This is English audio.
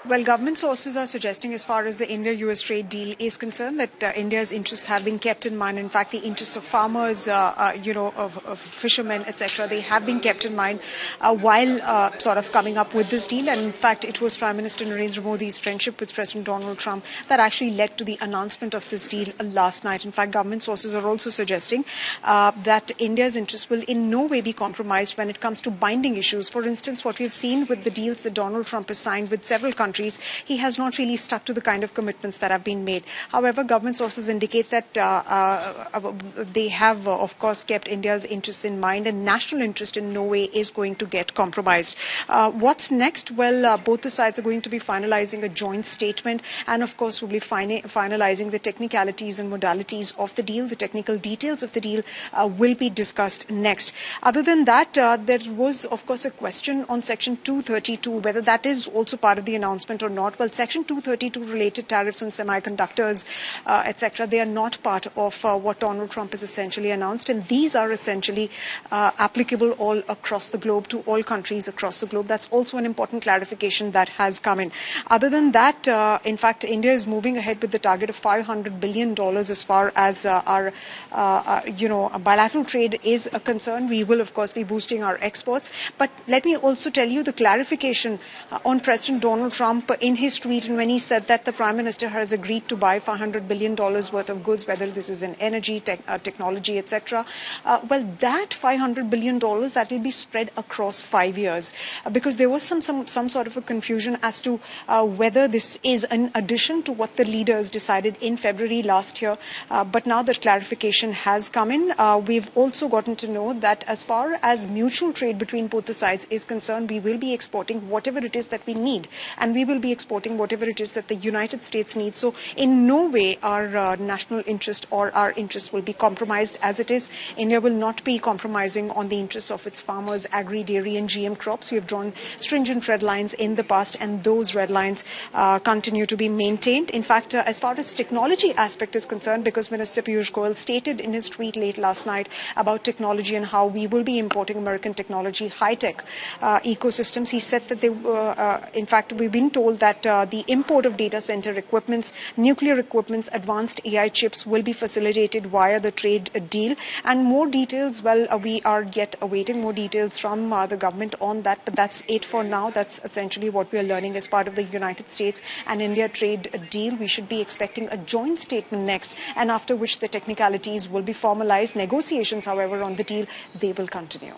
Well, government sources are suggesting, as far as the India-US trade deal is concerned, that India's interests have been kept in mind. In fact, the interests of farmers, of fishermen, etc., they have been kept in mind while sort of coming up with this deal. And in fact, it was Prime Minister Narendra Modi's friendship with President Donald Trump that actually led to the announcement of this deal last night. In fact, government sources are also suggesting that India's interests will in no way be compromised when it comes to binding issues. For instance, what we've seen with the deals that Donald Trump has signed with several countries, he has not really stuck to the kind of commitments that have been made. However, government sources indicate that they have, of course, kept India's interest in mind, and national interest in no way is going to get compromised. What's next? Well, both the sides are going to be finalizing a joint statement, and of course will be finalizing the technicalities and modalities of the deal. The technical details of the deal will be discussed next. Other than that, there was, of course, a question on Section 232, whether that is also part of the announcement or not. Well, Section 232 related tariffs on semiconductors, etc., they are not part of what Donald Trump has essentially announced, and these are essentially applicable all across the globe, to all countries across the globe. That's also an important clarification that has come in. Other than that, in fact, India is moving ahead with the target of $500 billion as far as our bilateral trade is concerned. We will, of course, be boosting our exports. But let me also tell you the clarification on President Donald Trump in his tweet, and when he said that the Prime Minister has agreed to buy $500 billion worth of goods, whether this is in energy, technology, etc. Well, that $500 billion, that will be spread across 5 years, because there was some sort of a confusion as to whether this is an addition to what the leaders decided in February last year. But now that clarification has come in, we've also gotten to know that as far as mutual trade between both the sides is concerned, we will be exporting whatever it is that we need, and we will be exporting whatever it is that the United States needs. So in no way our national interest or our interests will be compromised as it is. India will not be compromising on the interests of its farmers, agri, dairy and GM crops. We have drawn stringent red lines in the past, and those red lines continue to be maintained. In fact, as far as technology aspect is concerned, because Minister Piyush Goyal stated in his tweet late last night about technology and how we will be importing American technology, high-tech ecosystems, he said that in fact, we've been told that the import of data center equipments, nuclear equipments, advanced AI chips will be facilitated via the trade deal. And more details, well, we are yet awaiting more details from the government on that, but that's it for now. That's essentially what we are learning as part of the United States and India trade deal. We should be expecting a joint statement next, and after which the technicalities will be formalized. Negotiations, however, on the deal, they will continue.